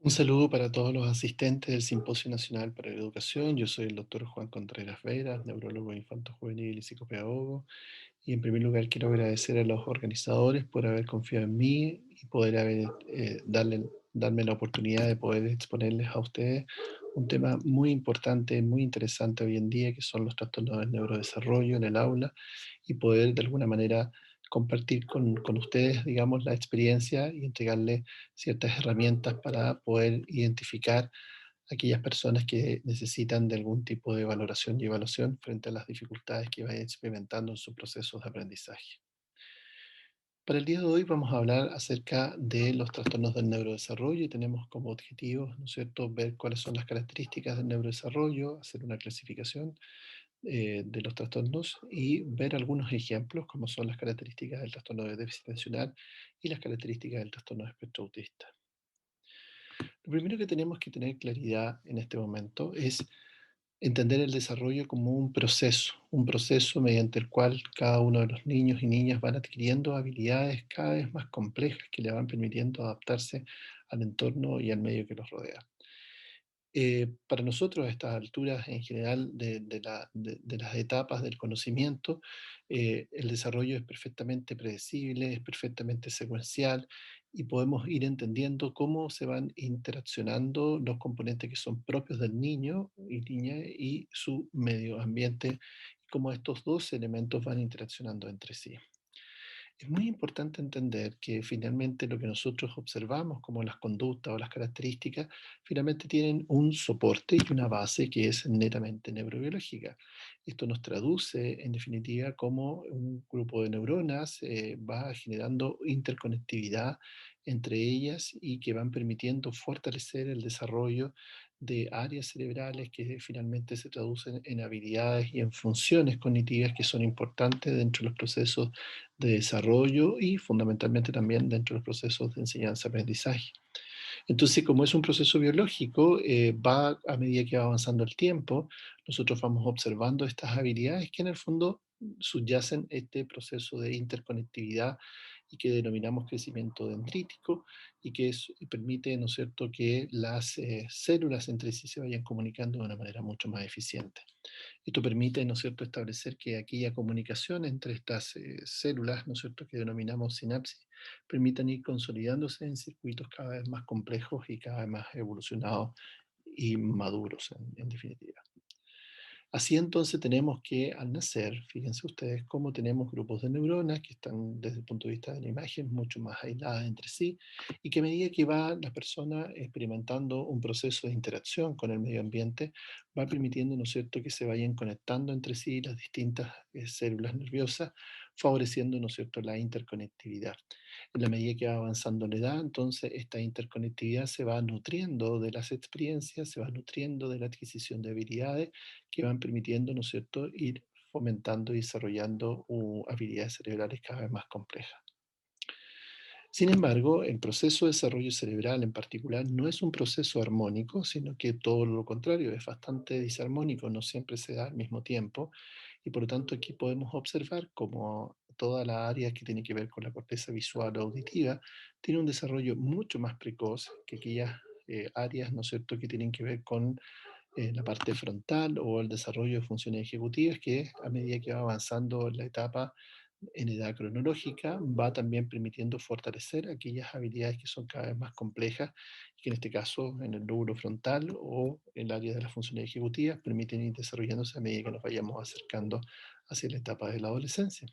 Un saludo para todos los asistentes del Simposio Nacional para la Educación. Yo soy el doctor Juan Contreras Veras, neurólogo infanto-juvenil y psicopedagogo. Y en primer lugar quiero agradecer a los organizadores por haber confiado en mí y poder darme la oportunidad de poder exponerles a ustedes un tema muy importante, muy interesante hoy en día, que son los trastornos del neurodesarrollo en el aula y poder de alguna manera compartir con ustedes, digamos, la experiencia y entregarles ciertas herramientas para poder identificar aquellas personas que necesitan de algún tipo de valoración y evaluación frente a las dificultades que vayan experimentando en sus procesos de aprendizaje. Para el día de hoy vamos a hablar acerca de los trastornos del neurodesarrollo y tenemos como objetivo, ¿no es cierto?, ver cuáles son las características del neurodesarrollo, hacer una clasificación de los trastornos y ver algunos ejemplos, como son las características del trastorno de déficit atencional y las características del trastorno de espectro autista. Lo primero que tenemos que tener claridad en este momento es entender el desarrollo como un proceso mediante el cual cada uno de los niños y niñas van adquiriendo habilidades cada vez más complejas que le van permitiendo adaptarse al entorno y al medio que los rodea. Para nosotros, a estas alturas en general de las etapas del conocimiento, el desarrollo es perfectamente predecible, es perfectamente secuencial y podemos ir entendiendo cómo se van interaccionando los componentes que son propios del niño y niña y su medio ambiente, y cómo estos dos elementos van interaccionando entre sí. Es muy importante entender que finalmente lo que nosotros observamos como las conductas o las características, finalmente tienen un soporte y una base que es netamente neurobiológica. Esto nos traduce, en definitiva, cómo un grupo de neuronas va generando interconectividad entre ellas y que van permitiendo fortalecer el desarrollo de áreas cerebrales que finalmente se traducen en habilidades y en funciones cognitivas que son importantes dentro de los procesos de desarrollo y fundamentalmente también dentro de los procesos de enseñanza-aprendizaje. Entonces, como es un proceso biológico, va a medida que va avanzando el tiempo, nosotros vamos observando estas habilidades que en el fondo subyacen este proceso de interconectividad y que denominamos crecimiento dendrítico y que y permite, ¿no es cierto?, que las células entre sí se vayan comunicando de una manera mucho más eficiente. Esto permite, ¿no es cierto?, establecer que aquella comunicación entre estas células, ¿no es cierto?, que denominamos sinapsis, permitan ir consolidándose en circuitos cada vez más complejos y cada vez más evolucionados y maduros, en definitiva. Así entonces tenemos que al nacer, fíjense ustedes cómo tenemos grupos de neuronas que están desde el punto de vista de la imagen mucho más aisladas entre sí y que a medida que va la persona experimentando un proceso de interacción con el medio ambiente, va permitiendo, ¿no es cierto?, que se vayan conectando entre sí las distintas células nerviosas, favoreciendo, ¿no es cierto?, la interconectividad. En la medida que va avanzando la edad, entonces esta interconectividad se va nutriendo de las experiencias, se va nutriendo de la adquisición de habilidades que van permitiendo, ¿no es cierto?, ir fomentando y desarrollando habilidades cerebrales cada vez más complejas. Sin embargo, el proceso de desarrollo cerebral en particular no es un proceso armónico, sino que todo lo contrario, es bastante disarmónico, no siempre se da al mismo tiempo, y por lo tanto aquí podemos observar como toda la área que tiene que ver con la corteza visual o auditiva tiene un desarrollo mucho más precoz que aquellas áreas, ¿no es cierto?, que tienen que ver con la parte frontal o el desarrollo de funciones ejecutivas, que a medida que va avanzando la etapa en edad cronológica, va también permitiendo fortalecer aquellas habilidades que son cada vez más complejas, que en este caso en el lóbulo frontal o en el área de las funciones ejecutivas permiten ir desarrollándose a medida que nos vayamos acercando hacia la etapa de la adolescencia.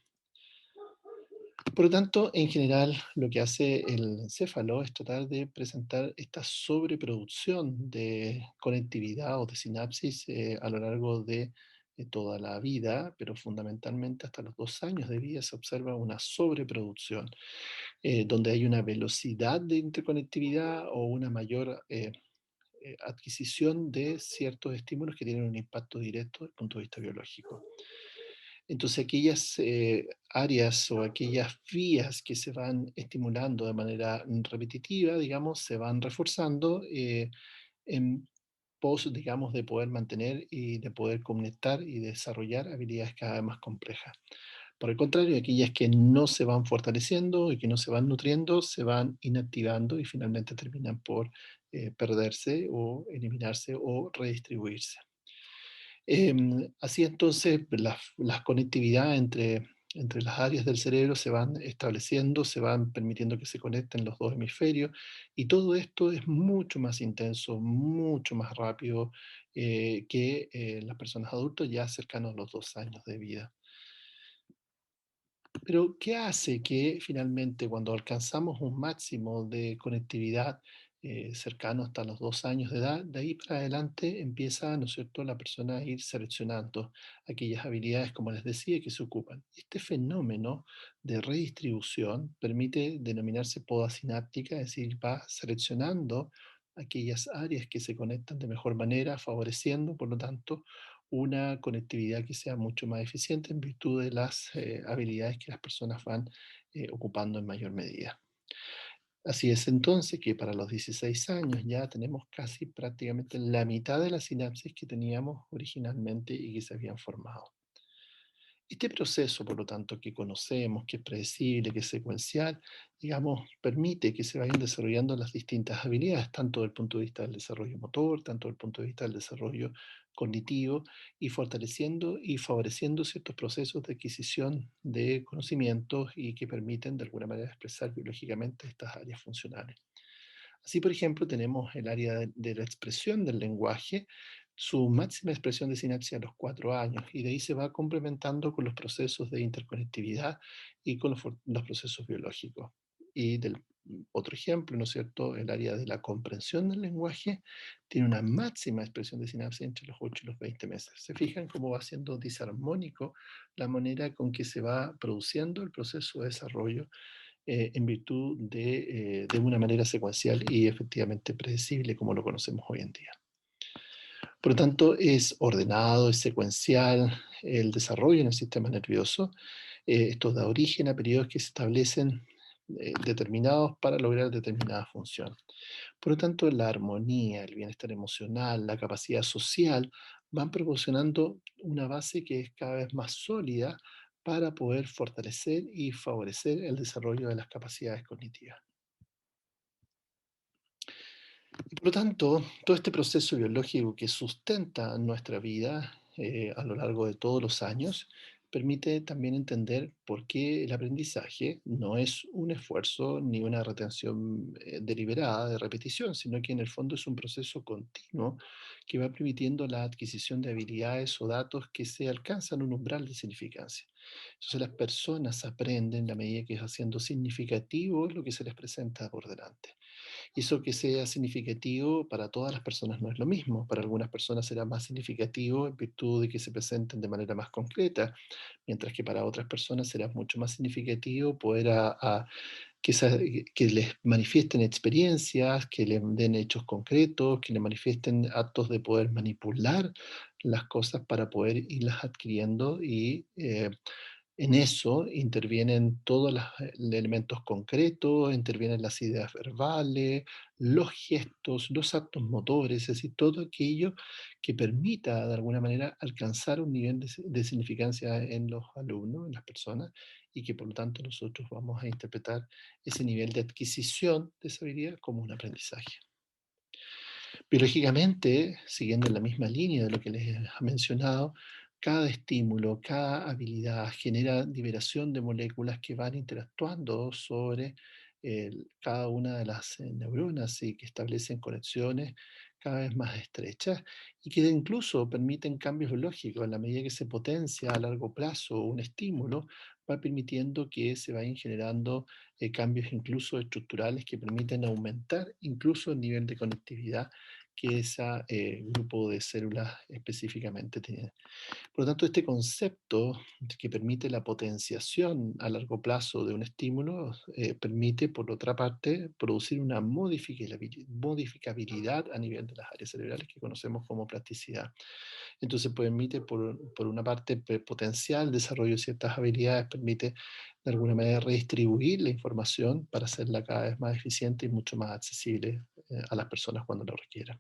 Por lo tanto, en general, lo que hace el encéfalo es tratar de presentar esta sobreproducción de conectividad o de sinapsis a lo largo de toda la vida, pero fundamentalmente hasta los 2 años de vida se observa una sobreproducción, donde hay una velocidad de interconectividad o una mayor adquisición de ciertos estímulos que tienen un impacto directo desde el punto de vista biológico. Entonces, aquellas áreas o aquellas vías que se van estimulando de manera repetitiva, digamos, se van reforzando en pos, digamos, de poder mantener y de poder conectar y desarrollar habilidades cada vez más complejas. Por el contrario, aquellas que no se van fortaleciendo y que no se van nutriendo, se van inactivando y finalmente terminan por perderse o eliminarse o redistribuirse. Así entonces, las conectividad entre las áreas del cerebro se van estableciendo, se van permitiendo que se conecten los dos hemisferios, y todo esto es mucho más intenso, mucho más rápido que las personas adultas ya cercanos a los 2 años de vida. Pero, ¿qué hace que finalmente cuando alcanzamos un máximo de conectividad cercano hasta los 2 años de edad, de ahí para adelante empieza, ¿no es cierto?, la persona a ir seleccionando aquellas habilidades, como les decía, que se ocupan? Este fenómeno de redistribución permite denominarse poda sináptica, es decir, va seleccionando aquellas áreas que se conectan de mejor manera, favoreciendo, por lo tanto, una conectividad que sea mucho más eficiente en virtud de las habilidades que las personas van ocupando en mayor medida. Así es entonces que para los 16 años ya tenemos casi prácticamente la mitad de las sinapsis que teníamos originalmente y que se habían formado. Este proceso, por lo tanto, que conocemos, que es predecible, que es secuencial, digamos, permite que se vayan desarrollando las distintas habilidades, tanto desde el punto de vista del desarrollo motor, tanto desde el punto de vista del desarrollo cognitivo, y fortaleciendo y favoreciendo ciertos procesos de adquisición de conocimientos y que permiten de alguna manera expresar biológicamente estas áreas funcionales. Así, por ejemplo, tenemos el área de la expresión del lenguaje, su máxima expresión de sinapsis a los 4 años, y de ahí se va complementando con los procesos de interconectividad y con los procesos biológicos. Y del otro ejemplo, ¿no es cierto? El área de la comprensión del lenguaje tiene una máxima expresión de sinapsis entre los 8 y los 20 meses. ¿Se fijan cómo va siendo disarmónico la manera con que se va produciendo el proceso de desarrollo en virtud de una manera secuencial y efectivamente predecible como lo conocemos hoy en día? Por lo tanto, es ordenado, es secuencial el desarrollo en el sistema nervioso. Esto da origen a periodos que se establecen determinados para lograr determinada función. Por lo tanto, la armonía, el bienestar emocional, la capacidad social van proporcionando una base que es cada vez más sólida para poder fortalecer y favorecer el desarrollo de las capacidades cognitivas. Y por lo tanto, todo este proceso biológico que sustenta nuestra vida a lo largo de todos los años permite también entender por qué el aprendizaje no es un esfuerzo ni una retención deliberada de repetición, sino que en el fondo es un proceso continuo que va permitiendo la adquisición de habilidades o datos que se alcanzan un umbral de significancia. Entonces las personas aprenden en la medida que es haciendo significativo lo que se les presenta por delante. Y eso que sea significativo para todas las personas no es lo mismo. Para algunas personas será más significativo en virtud de que se presenten de manera más concreta, mientras que para otras personas será mucho más significativo poder que les manifiesten experiencias, que les den hechos concretos, que les manifiesten actos de poder manipular las cosas para poder irlas adquiriendo y en eso intervienen todos los elementos concretos, intervienen las ideas verbales, los gestos, los actos motores, es decir, todo aquello que permita de alguna manera alcanzar un nivel de significancia en los alumnos, en las personas, y que por lo tanto nosotros vamos a interpretar ese nivel de adquisición de esa habilidad como un aprendizaje. Biológicamente, siguiendo en la misma línea de lo que les he mencionado, cada estímulo, cada habilidad genera liberación de moléculas que van interactuando sobre cada una de las neuronas y que establecen conexiones cada vez más estrechas y que incluso permiten cambios biológicos. En la medida que se potencia a largo plazo un estímulo, va permitiendo que se vayan generando cambios incluso estructurales que permiten aumentar incluso el nivel de conectividad que ese grupo de células específicamente tiene. Por lo tanto, este concepto que permite la potenciación a largo plazo de un estímulo permite, por otra parte, producir una modificabilidad a nivel de las áreas cerebrales que conocemos como plasticidad. Entonces permite, por una parte, potenciar el desarrollo de ciertas habilidades, permite de alguna manera redistribuir la información para hacerla cada vez más eficiente y mucho más accesible a las personas cuando lo requieran.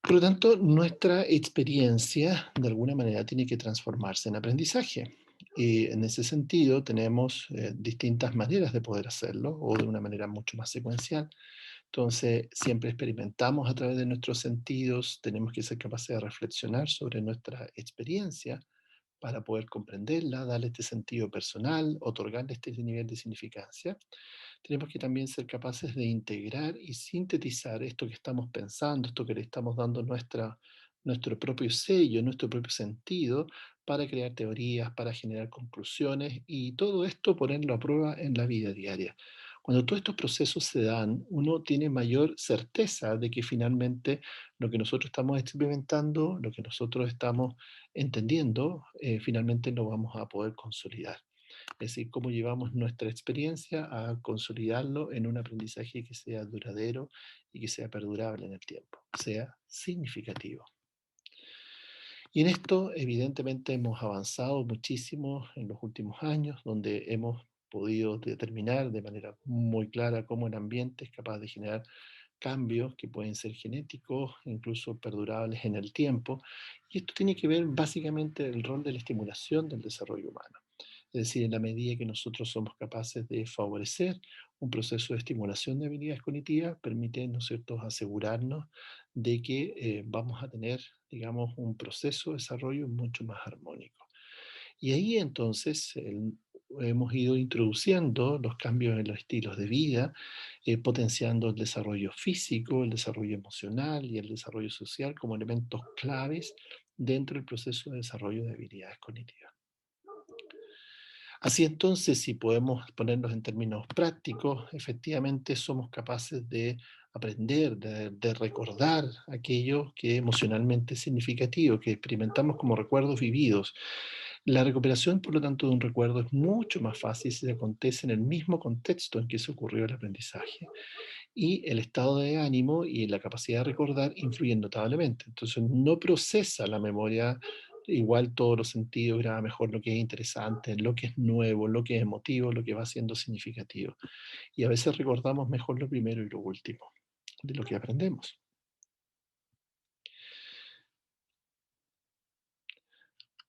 Por lo tanto, nuestra experiencia de alguna manera tiene que transformarse en aprendizaje. Y en ese sentido tenemos distintas maneras de poder hacerlo o de una manera mucho más secuencial. Entonces, siempre experimentamos a través de nuestros sentidos, tenemos que ser capaces de reflexionar sobre nuestra experiencia para poder comprenderla, darle este sentido personal, otorgarle este nivel de significancia. Tenemos que también ser capaces de integrar y sintetizar esto que estamos pensando, esto que le estamos dando nuestro propio sello, nuestro propio sentido, para crear teorías, para generar conclusiones y todo esto ponerlo a prueba en la vida diaria. Cuando todos estos procesos se dan, uno tiene mayor certeza de que finalmente lo que nosotros estamos experimentando, lo que nosotros estamos entendiendo, finalmente lo vamos a poder consolidar. Es decir, cómo llevamos nuestra experiencia a consolidarlo en un aprendizaje que sea duradero y que sea perdurable en el tiempo, sea significativo. Y en esto, evidentemente, hemos avanzado muchísimo en los últimos años, donde hemos podido determinar de manera muy clara cómo el ambiente es capaz de generar cambios que pueden ser genéticos, incluso perdurables en el tiempo. Y esto tiene que ver básicamente el rol de la estimulación del desarrollo humano. Es decir, en la medida que nosotros somos capaces de favorecer un proceso de estimulación de habilidades cognitivas, permite, ¿no es cierto?, asegurarnos de que vamos a tener, digamos, un proceso de desarrollo mucho más armónico. Y ahí entonces hemos ido introduciendo los cambios en los estilos de vida, potenciando el desarrollo físico, el desarrollo emocional y el desarrollo social como elementos claves dentro del proceso de desarrollo de habilidades cognitivas. Así entonces, si podemos ponernos en términos prácticos, efectivamente somos capaces de aprender, de recordar aquello que emocionalmente es significativo, que experimentamos como recuerdos vividos. La recuperación, por lo tanto, de un recuerdo es mucho más fácil si acontece en el mismo contexto en que se ocurrió el aprendizaje. Y el estado de ánimo y la capacidad de recordar influyen notablemente. Entonces, no procesa la memoria igual todos los sentidos, graba mejor lo que es interesante, lo que es nuevo, lo que es emotivo, lo que va siendo significativo. Y a veces recordamos mejor lo primero y lo último de lo que aprendemos.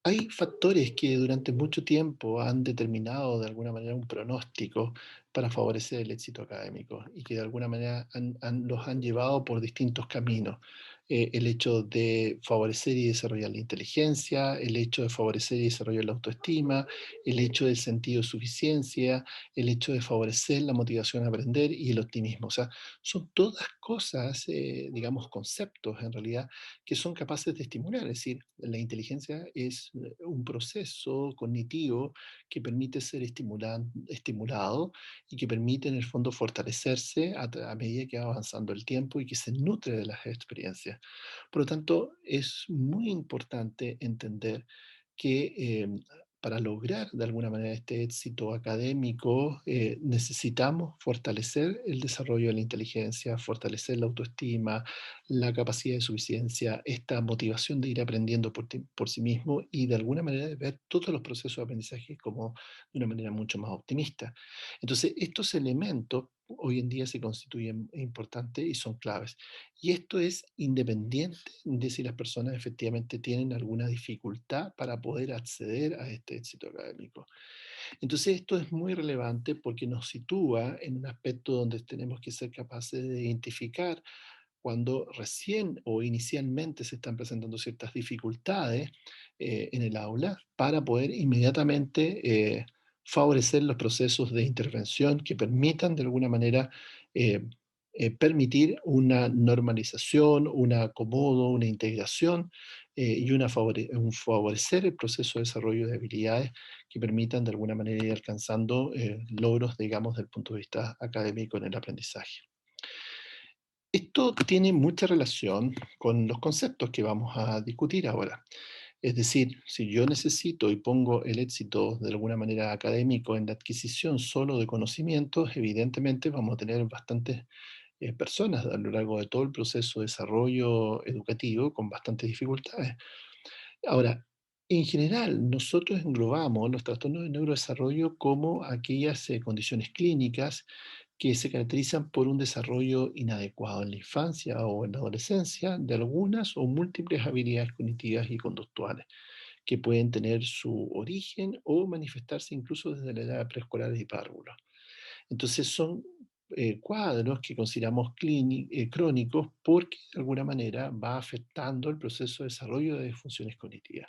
Hay factores que durante mucho tiempo han determinado de alguna manera un pronóstico para favorecer el éxito académico y que de alguna manera los han llevado por distintos caminos. El hecho de favorecer y desarrollar la inteligencia, el hecho de favorecer y desarrollar la autoestima, el hecho del sentido de suficiencia, el hecho de favorecer la motivación a aprender y el optimismo. O sea, son todas cosas, digamos, conceptos en realidad que son capaces de estimular. Es decir, la inteligencia es un proceso cognitivo que permite ser estimulado y que permite en el fondo fortalecerse a medida que va avanzando el tiempo y que se nutre de las experiencias. Por lo tanto, es muy importante entender que para lograr de alguna manera este éxito académico, necesitamos fortalecer el desarrollo de la inteligencia, fortalecer la autoestima, la capacidad de suficiencia, esta motivación de ir aprendiendo por sí mismo y de alguna manera de ver todos los procesos de aprendizaje como de una manera mucho más optimista. Entonces, estos elementos hoy en día se constituyen importantes y son claves. Y esto es independiente de si las personas efectivamente tienen alguna dificultad para poder acceder a este éxito académico. Entonces, esto es muy relevante porque nos sitúa en un aspecto donde tenemos que ser capaces de identificar cuando recién o inicialmente se están presentando ciertas dificultades en el aula para poder inmediatamente favorecer los procesos de intervención que permitan de alguna manera eh, permitir una normalización, un acomodo, una integración y un favorecer el proceso de desarrollo de habilidades que permitan de alguna manera ir alcanzando logros, digamos, desde el punto de vista académico en el aprendizaje. Esto tiene mucha relación con los conceptos que vamos a discutir ahora. Es decir, si yo necesito y pongo el éxito de alguna manera académico en la adquisición solo de conocimientos, evidentemente vamos a tener bastantes personas a lo largo de todo el proceso de desarrollo educativo con bastantes dificultades. Ahora, en general, nosotros englobamos los trastornos de neurodesarrollo como aquellas condiciones clínicas que se caracterizan por un desarrollo inadecuado en la infancia o en la adolescencia de algunas o múltiples habilidades cognitivas y conductuales que pueden tener su origen o manifestarse incluso desde la edad preescolar y párvulo. Entonces son cuadros que consideramos crónicos porque de alguna manera va afectando el proceso de desarrollo de funciones cognitivas.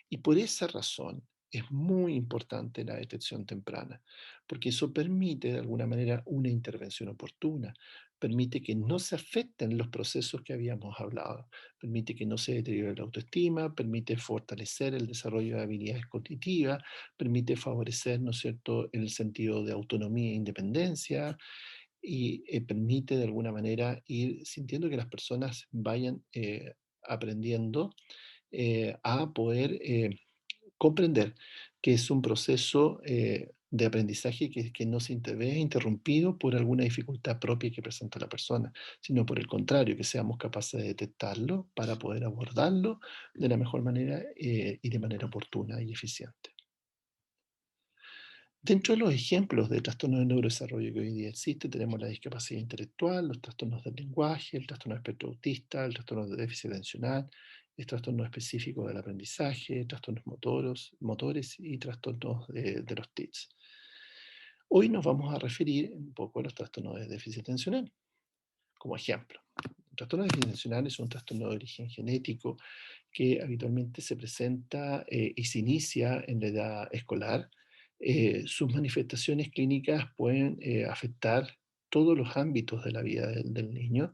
Y por esa razón es muy importante la detección temprana, porque eso permite de alguna manera una intervención oportuna, permite que no se afecten los procesos que habíamos hablado, permite que no se deteriore la autoestima, permite fortalecer el desarrollo de habilidades cognitivas, permite favorecer, ¿no es cierto?, el sentido de autonomía e independencia y permite de alguna manera ir sintiendo que las personas vayan aprendiendo a poder comprender que es un proceso de aprendizaje que no se ve interrumpido por alguna dificultad propia que presenta la persona, sino por el contrario, que seamos capaces de detectarlo para poder abordarlo de la mejor manera y de manera oportuna y eficiente. Dentro de los ejemplos de trastornos de neurodesarrollo que hoy día existe, tenemos la discapacidad intelectual, los trastornos del lenguaje, el trastorno de espectro autista, el trastorno de déficit atencional, el trastorno específico del aprendizaje, trastornos motores y trastornos de los TICs. Hoy nos vamos a referir un poco a los trastornos de déficit atencional, como ejemplo. El trastorno de déficit atencional es un trastorno de origen genético que habitualmente se presenta y se inicia en la edad escolar. Sus manifestaciones clínicas pueden afectar todos los ámbitos de la vida del niño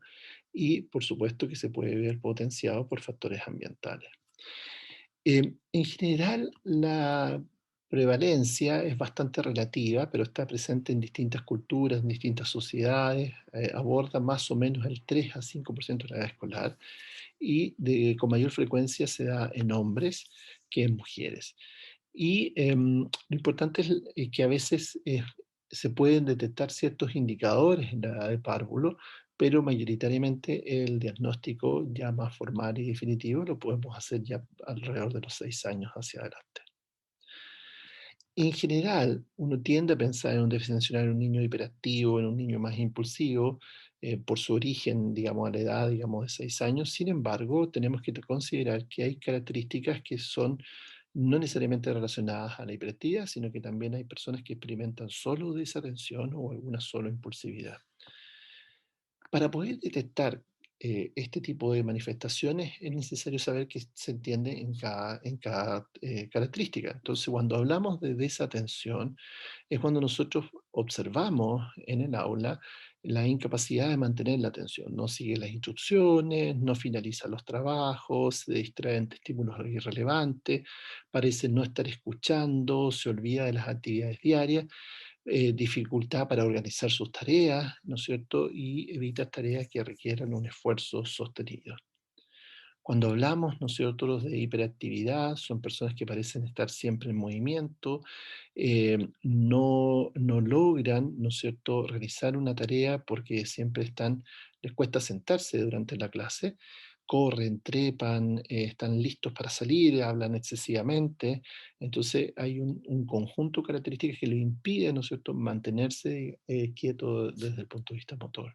y por supuesto que se puede ver potenciado por factores ambientales. En general, la prevalencia es bastante relativa, pero está presente en distintas culturas, en distintas sociedades, aborda más o menos el 3 a 5% de la edad escolar y con mayor frecuencia se da en hombres que en mujeres. Y lo importante es que a veces se pueden detectar ciertos indicadores en la edad de párvulo, pero mayoritariamente el diagnóstico ya más formal y definitivo lo podemos hacer ya alrededor de los 6 años hacia adelante. En general, uno tiende a pensar en un déficit atencional en un niño hiperactivo, en un niño más impulsivo, por su origen, digamos, a la edad, digamos, de 6 años. Sin embargo, tenemos que considerar que hay características que son no necesariamente relacionadas a la hiperactividad, sino que también hay personas que experimentan solo desatención o alguna solo impulsividad. Para poder detectar este tipo de manifestaciones es necesario saber qué se entiende en cada característica. Entonces, cuando hablamos de desatención, es cuando nosotros observamos en el aula la incapacidad de mantener la atención. No sigue las instrucciones, no finaliza los trabajos, se distrae ante estímulos irrelevantes, parece no estar escuchando, se olvida de las actividades diarias, dificultad para organizar sus tareas, ¿no es cierto? Y evita tareas que requieran un esfuerzo sostenido. Cuando hablamos, nosotros de hiperactividad, son personas que parecen estar siempre en movimiento, no logran, ¿no es cierto?, realizar una tarea porque siempre les cuesta sentarse durante la clase, corren, trepan, están listos para salir, hablan excesivamente. Entonces hay un conjunto de características que les impide, ¿no es cierto?, mantenerse quieto desde el punto de vista motor.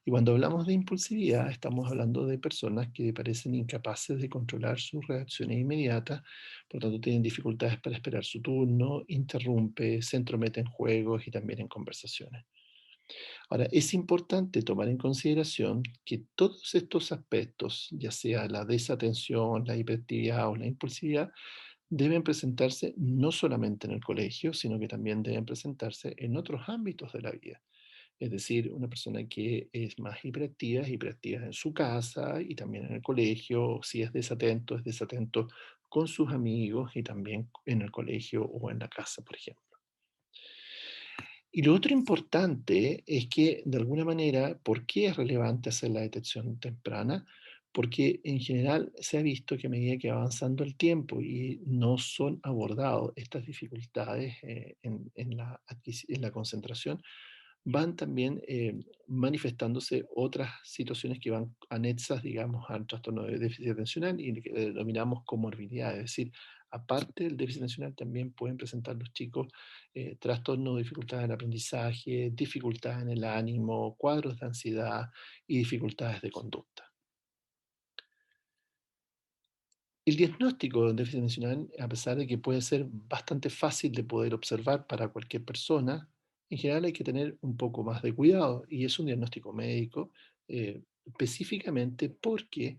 Y cuando hablamos de impulsividad, estamos hablando de personas que parecen incapaces de controlar sus reacciones inmediatas, por tanto tienen dificultades para esperar su turno, interrumpe, se entromete en juegos y también en conversaciones. Ahora, es importante tomar en consideración que todos estos aspectos, ya sea la desatención, la hiperactividad o la impulsividad, deben presentarse no solamente en el colegio, sino que también deben presentarse en otros ámbitos de la vida. Es decir, una persona que es más hiperactiva, es hiperactiva en su casa y también en el colegio. Si es desatento con sus amigos y también en el colegio o en la casa, por ejemplo. Y lo otro importante es que, de alguna manera, ¿por qué es relevante hacer la detección temprana? Porque en general se ha visto que a medida que va avanzando el tiempo y no son abordados estas dificultades en la concentración, van también manifestándose otras situaciones que van anexas, digamos, al trastorno de déficit atencional y que denominamos comorbilidad. Es decir, aparte del déficit atencional, también pueden presentar los chicos trastornos, dificultades en el aprendizaje, dificultades en el ánimo, cuadros de ansiedad y dificultades de conducta. El diagnóstico de déficit atencional, a pesar de que puede ser bastante fácil de poder observar para cualquier persona, en general hay que tener un poco más de cuidado y es un diagnóstico médico específicamente porque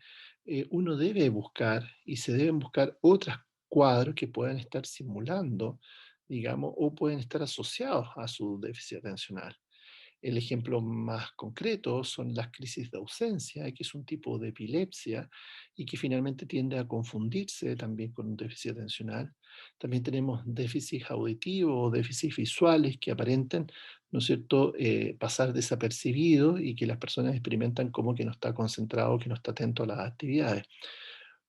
uno debe buscar y se deben buscar otros cuadros que puedan estar simulando, digamos, o pueden estar asociados a su déficit atencional. El ejemplo más concreto son las crisis de ausencia, que es un tipo de epilepsia y que finalmente tiende a confundirse también con un déficit atencional. También tenemos déficits auditivos o déficits visuales que aparentan, ¿no es cierto?, pasar desapercibidos y que las personas experimentan como que no está concentrado, que no está atento a las actividades.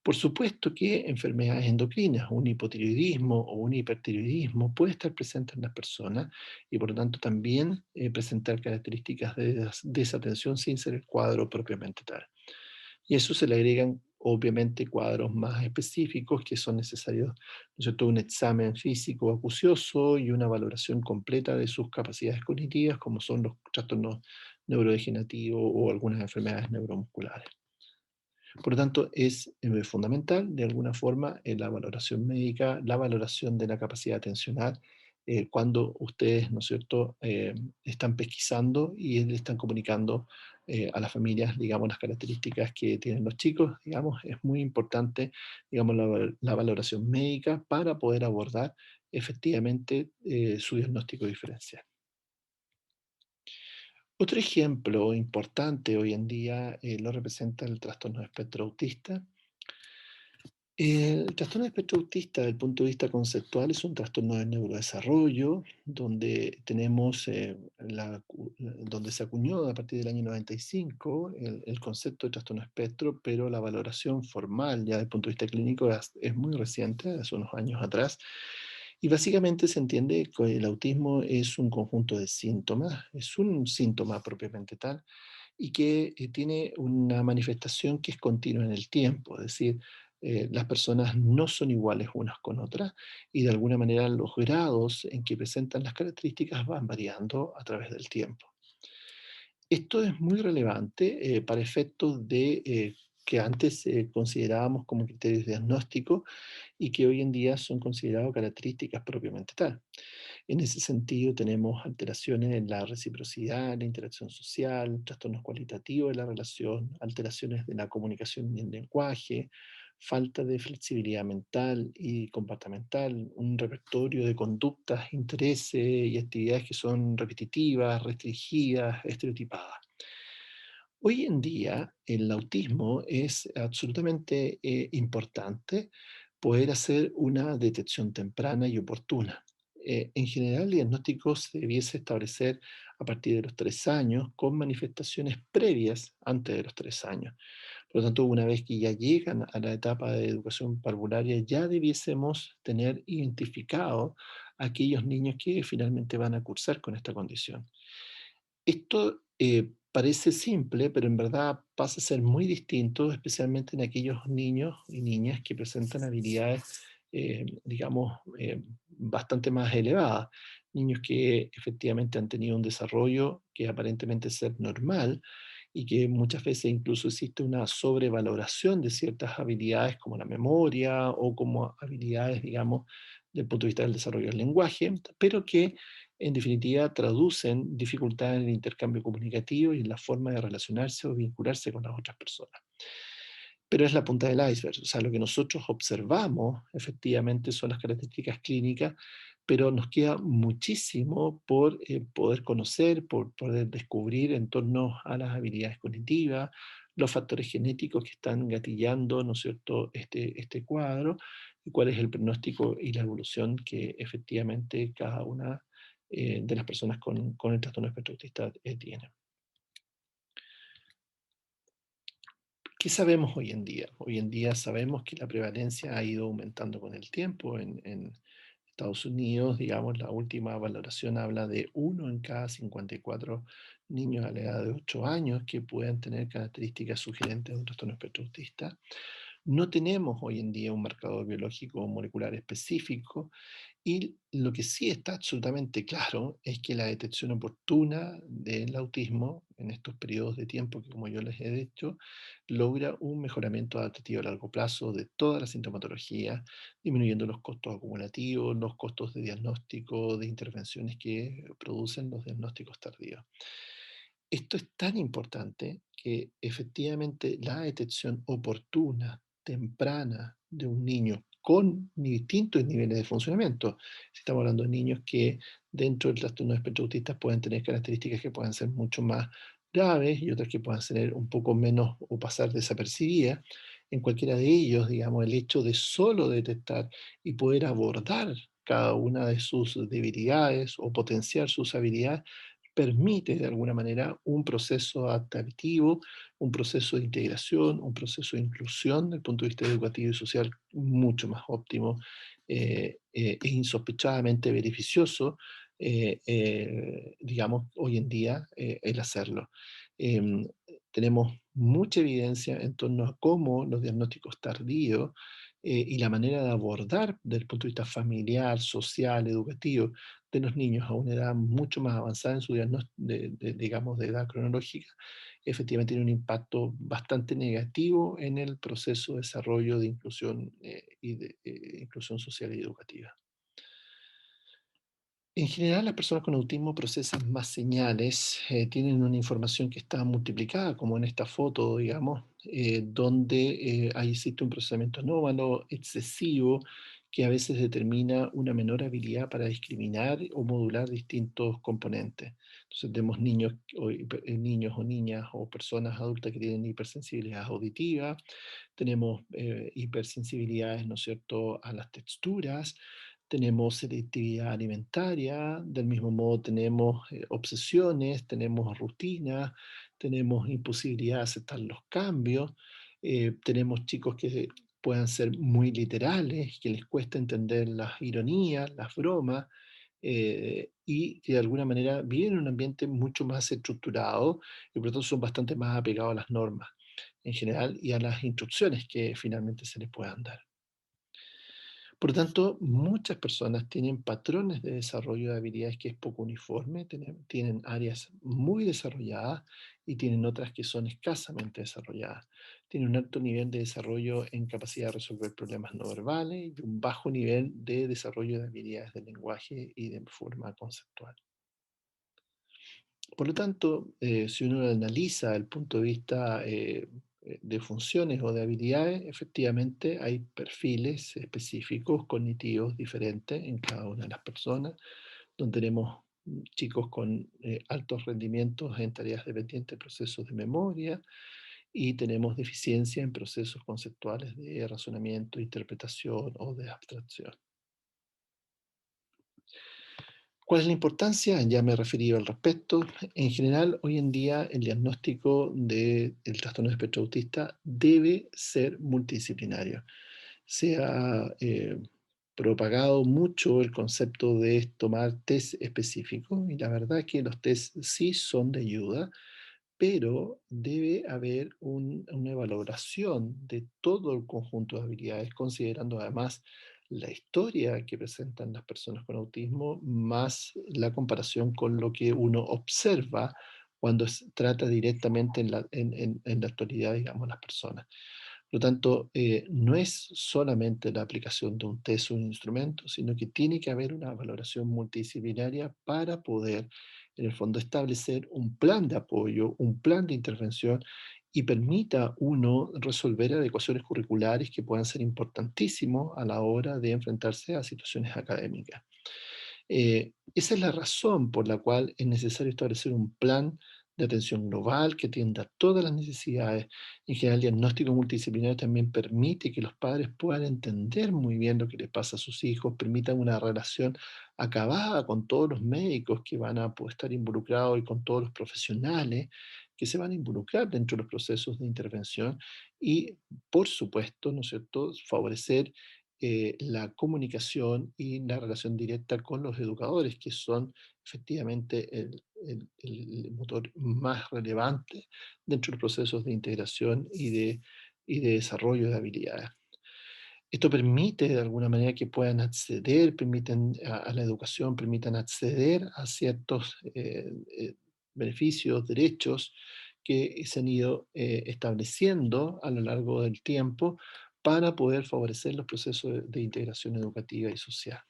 Por supuesto que enfermedades endocrinas, un hipotiroidismo o un hipertiroidismo puede estar presente en las personas y por lo tanto también presentar características de desatención sin ser el cuadro propiamente tal. Y a eso se le agregan obviamente cuadros más específicos que son necesarios, ¿no es cierto?, un examen físico acucioso y una valoración completa de sus capacidades cognitivas, como son los trastornos neurodegenerativos o algunas enfermedades neuromusculares. Por lo tanto, es fundamental, de alguna forma, en la valoración médica, la valoración de la capacidad atencional, cuando ustedes, ¿no es cierto?, están pesquisando y le están comunicando a las familias, digamos, las características que tienen los chicos, digamos, es muy importante, digamos, la valoración médica para poder abordar efectivamente su diagnóstico diferencial. Otro ejemplo importante hoy en día lo representa el trastorno de espectro autista. El trastorno de espectro autista, desde el punto de vista conceptual, es un trastorno del neurodesarrollo, donde tenemos, donde se acuñó a partir del año 95 el concepto de trastorno de espectro, pero la valoración formal, ya desde el punto de vista clínico, es muy reciente, hace unos años atrás. Y básicamente se entiende que el autismo es un conjunto de síntomas, es un síntoma propiamente tal, y que tiene una manifestación que es continua en el tiempo, es decir, las personas no son iguales unas con otras y de alguna manera los grados en que presentan las características van variando a través del tiempo. Esto es muy relevante para efectos de que antes considerábamos como criterios diagnósticos y que hoy en día son considerados características propiamente tal. En ese sentido, tenemos alteraciones en la reciprocidad, la interacción social, trastornos cualitativos de la relación, alteraciones de la comunicación y el lenguaje, falta de flexibilidad mental y comportamental, un repertorio de conductas, intereses y actividades que son repetitivas, restringidas, estereotipadas. Hoy en día, el autismo es absolutamente importante poder hacer una detección temprana y oportuna. En general, el diagnóstico se debiese establecer a partir de los 3 años con manifestaciones previas antes de los 3 años. Por lo tanto, una vez que ya llegan a la etapa de educación parvularia, ya debiésemos tener identificado a aquellos niños que finalmente van a cursar con esta condición. Esto parece simple, pero en verdad pasa a ser muy distinto, especialmente en aquellos niños y niñas que presentan habilidades, digamos, bastante más elevadas. Niños que efectivamente han tenido un desarrollo que aparentemente es ser normal y que muchas veces incluso existe una sobrevaloración de ciertas habilidades como la memoria o como habilidades, digamos, del punto de vista del desarrollo del lenguaje, pero que en definitiva traducen dificultades en el intercambio comunicativo y en la forma de relacionarse o vincularse con las otras personas. Pero es la punta del iceberg, o sea, lo que nosotros observamos efectivamente son las características clínicas, pero nos queda muchísimo por poder conocer, por poder descubrir en torno a las habilidades cognitivas, los factores genéticos que están gatillando, ¿no es cierto?, este cuadro, y cuál es el pronóstico y la evolución que efectivamente cada una de las personas con el trastorno espectro autista tiene. ¿Qué sabemos hoy en día? Hoy en día sabemos que la prevalencia ha ido aumentando con el tiempo. En Estados Unidos, digamos, la última valoración habla de uno en cada 54 niños a la edad de 8 años que pueden tener características sugerentes de un trastorno espectro autista. No tenemos hoy en día un marcador biológico o molecular específico y lo que sí está absolutamente claro es que la detección oportuna del autismo en estos periodos de tiempo que, como yo les he dicho, logra un mejoramiento adaptativo a largo plazo de toda la sintomatología, disminuyendo los costos acumulativos, los costos de diagnóstico, de intervenciones que producen los diagnósticos tardíos. Esto es tan importante que efectivamente la detección oportuna, temprana de un niño con distintos niveles de funcionamiento. Si estamos hablando de niños que dentro del trastorno de espectro autista pueden tener características que puedan ser mucho más graves y otras que puedan ser un poco menos o pasar desapercibidas. En cualquiera de ellos, digamos, el hecho de solo detectar y poder abordar cada una de sus debilidades o potenciar sus habilidades permite de alguna manera un proceso adaptativo, un proceso de integración, un proceso de inclusión desde el punto de vista educativo y social mucho más óptimo e insospechadamente beneficioso, digamos, hoy en día el hacerlo. Em, Tenemos mucha evidencia en torno a cómo los diagnósticos tardíos y la manera de abordar desde el punto de vista familiar, social, educativo, de los niños a una edad mucho más avanzada en su diagnóstico, digamos, de edad cronológica, efectivamente tiene un impacto bastante negativo en el proceso de desarrollo de inclusión y de inclusión social y educativa. En general, las personas con autismo procesan más señales, tienen una información que está multiplicada, como en esta foto, digamos, donde ahí existe un procesamiento anómalo, excesivo, que a veces determina una menor habilidad para discriminar o modular distintos componentes. Entonces, tenemos niños o niñas o personas adultas que tienen hipersensibilidad auditiva, tenemos hipersensibilidades, ¿no es cierto?, a las texturas, tenemos selectividad alimentaria, del mismo modo tenemos obsesiones, tenemos rutinas, tenemos imposibilidad de aceptar los cambios, tenemos chicos que puedan ser muy literales, que les cuesta entender las ironías, las bromas, y que de alguna manera viven en un ambiente mucho más estructurado y por lo tanto son bastante más apegados a las normas en general y a las instrucciones que finalmente se les puedan dar. Por lo tanto, muchas personas tienen patrones de desarrollo de habilidades que es poco uniforme, tienen áreas muy desarrolladas y tienen otras que son escasamente desarrolladas. Tienen un alto nivel de desarrollo en capacidad de resolver problemas no verbales y un bajo nivel de desarrollo de habilidades de lenguaje y de forma conceptual. Por lo tanto, si uno lo analiza desde el punto de vista de funciones o de habilidades, efectivamente hay perfiles específicos, cognitivos diferentes en cada una de las personas, donde tenemos chicos con altos rendimientos en tareas dependientes de procesos de memoria y tenemos deficiencia en procesos conceptuales de razonamiento, interpretación o de abstracción. ¿Cuál es la importancia? Ya me he referido al respecto. En general, hoy en día el diagnóstico del trastorno de espectro autista debe ser multidisciplinario. Se ha propagado mucho el concepto de tomar test específicos y la verdad es que los test sí son de ayuda, pero debe haber una valoración de todo el conjunto de habilidades, considerando además la historia que presentan las personas con autismo, más la comparación con lo que uno observa cuando trata directamente en la actualidad, digamos, las personas. Por lo tanto, no es solamente la aplicación de un test o un instrumento, sino que tiene que haber una valoración multidisciplinaria para poder, en el fondo, establecer un plan de apoyo, un plan de intervención y permita uno resolver adecuaciones curriculares que puedan ser importantísimos a la hora de enfrentarse a situaciones académicas. Esa es la razón por la cual es necesario establecer un plan de atención global que atienda todas las necesidades. En general, el diagnóstico multidisciplinario también permite que los padres puedan entender muy bien lo que les pasa a sus hijos, permitan una relación acabada con todos los médicos que van a poder estar involucrados y con todos los profesionales que se van a involucrar dentro de los procesos de intervención y, por supuesto, ¿no es cierto?, favorecer la comunicación y la relación directa con los educadores, que son efectivamente el motor más relevante dentro de los procesos de integración y de y de desarrollo de habilidades. Esto permite de alguna manera que puedan acceder, permiten a la educación, permitan acceder a ciertos beneficios, derechos que se han ido estableciendo a lo largo del tiempo para poder favorecer los procesos de integración educativa y social.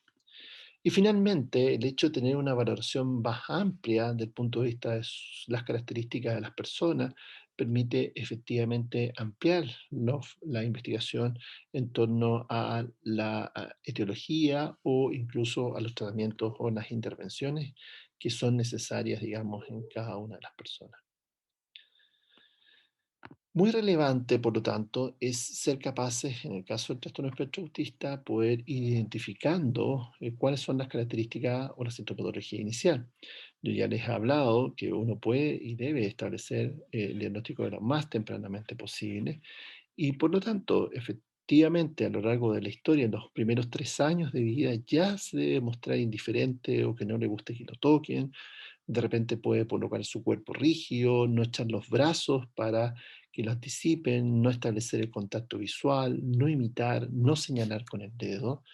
Y finalmente, el hecho de tener una valoración más amplia del punto de vista de las características de las personas permite efectivamente ampliar la investigación en torno a la etiología o incluso a los tratamientos o las intervenciones que son necesarias, digamos, en cada una de las personas. Muy relevante, por lo tanto, es ser capaces, en el caso del trastorno espectro autista, poder ir identificando cuáles son las características o la sintomatología inicial. Yo ya les he hablado que uno puede y debe establecer el diagnóstico de lo más tempranamente posible y, por lo tanto, efectivamente, a lo largo de la historia, en los primeros 3 años de vida, ya se debe mostrar indiferente o que no le guste que lo toquen. De repente puede colocar su cuerpo rígido, no echar los brazos para que lo anticipen, no establecer el contacto visual, no imitar, no señalar con el dedo,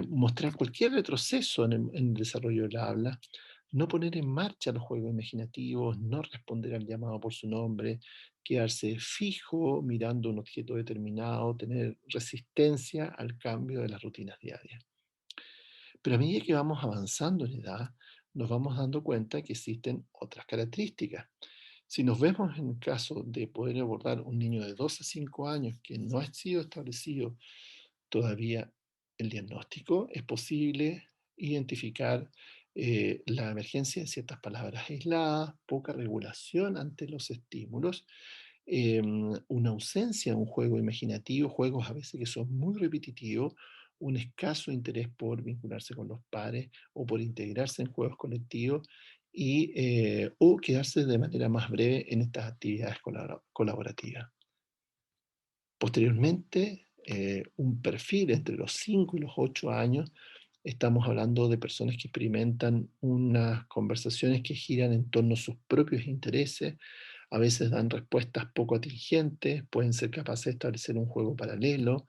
mostrar cualquier retroceso en el desarrollo del habla, no poner en marcha los juegos imaginativos, no responder al llamado por su nombre, quedarse fijo mirando un objeto determinado, tener resistencia al cambio de las rutinas diarias. Pero a medida que vamos avanzando en edad, nos vamos dando cuenta que existen otras características. Si nos vemos en el caso de poder abordar un niño de 2 a 5 años que no ha sido establecido todavía el diagnóstico, es posible identificar la emergencia de ciertas palabras aisladas, poca regulación ante los estímulos, una ausencia de un juego imaginativo, juegos a veces que son muy repetitivos, un escaso interés por vincularse con los pares o por integrarse en juegos colectivos o quedarse de manera más breve en estas actividades colaborativas. Posteriormente, un perfil entre los 5 y los 8 años, estamos hablando de personas que experimentan unas conversaciones que giran en torno a sus propios intereses, a veces dan respuestas poco atingentes, pueden ser capaces de establecer un juego paralelo,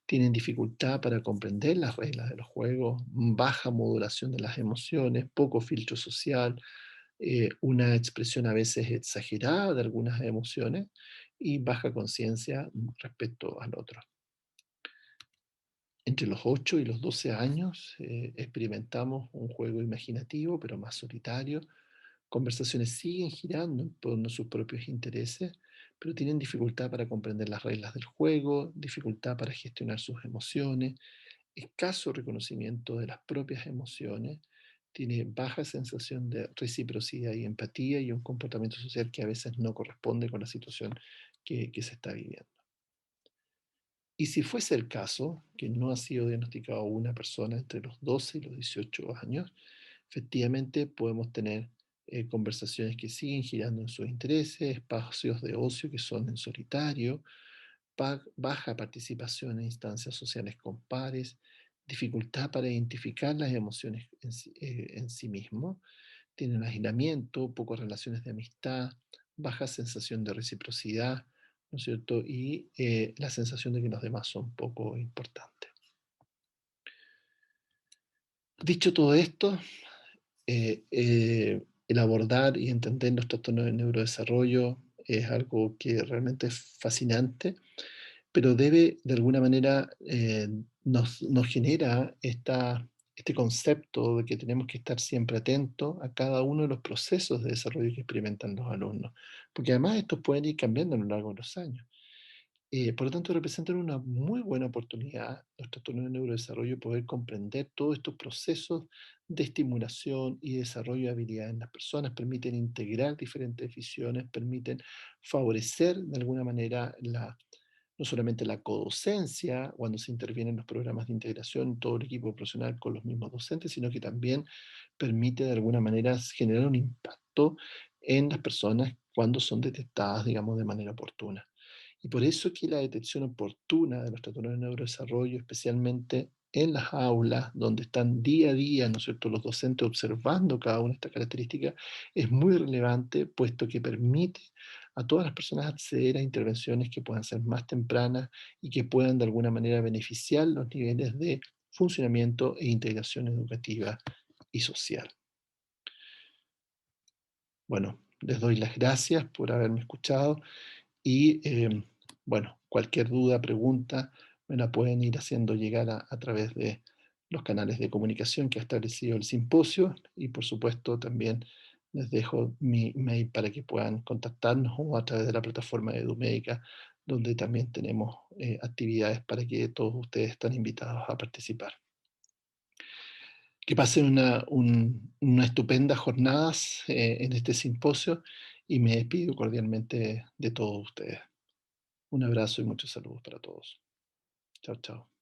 tienen dificultad para comprender las reglas de los juegos, baja modulación de las emociones, poco filtro social, una expresión a veces exagerada de algunas emociones y baja conciencia respecto al otro. Entre los 8 y los 12 años experimentamos un juego imaginativo, pero más solitario. Conversaciones siguen girando en torno a sus propios intereses, pero tienen dificultad para comprender las reglas del juego, dificultad para gestionar sus emociones, escaso reconocimiento de las propias emociones, tiene baja sensación de reciprocidad y empatía y un comportamiento social que a veces no corresponde con la situación que se está viviendo. Y si fuese el caso, que no ha sido diagnosticado una persona entre los 12 y los 18 años, efectivamente podemos tener conversaciones que siguen girando en sus intereses, espacios de ocio que son en solitario, baja participación en instancias sociales con pares, dificultad para identificar las emociones en sí mismo, tienen aislamiento, pocas relaciones de amistad, baja sensación de reciprocidad, ¿no es cierto? Y la sensación de que los demás son poco importantes. Dicho todo esto, el abordar y entender los trastornos del neurodesarrollo es algo que realmente es fascinante, pero debe, de alguna manera, nos genera este concepto de que tenemos que estar siempre atentos a cada uno de los procesos de desarrollo que experimentan los alumnos, porque además estos pueden ir cambiando a lo largo de los años. Por lo tanto, representan una muy buena oportunidad, los trastornos de neurodesarrollo, poder comprender todos estos procesos de estimulación y desarrollo de habilidades en las personas, permiten integrar diferentes visiones, permiten favorecer de alguna manera no solamente la codocencia cuando se intervienen los programas de integración, todo el equipo profesional con los mismos docentes, sino que también permite de alguna manera generar un impacto en las personas cuando son detectadas, digamos, de manera oportuna. Y por eso que la detección oportuna de los trastornos de neurodesarrollo, especialmente en las aulas, donde están día a día, ¿no es cierto?, los docentes observando cada una de estas características, es muy relevante, puesto que permite a todas las personas acceder a intervenciones que puedan ser más tempranas y que puedan de alguna manera beneficiar los niveles de funcionamiento e integración educativa y social. Bueno, les doy las gracias por haberme escuchado y bueno, cualquier duda, pregunta, me la pueden ir haciendo llegar a través de los canales de comunicación que ha establecido el simposio y por supuesto también les dejo mi mail para que puedan contactarnos o a través de la plataforma de EduMédica, donde también tenemos actividades para que todos ustedes están invitados a participar. Que pasen una estupenda jornadas en este simposio y me despido cordialmente de todos ustedes. Un abrazo y muchos saludos para todos. Chao, chao.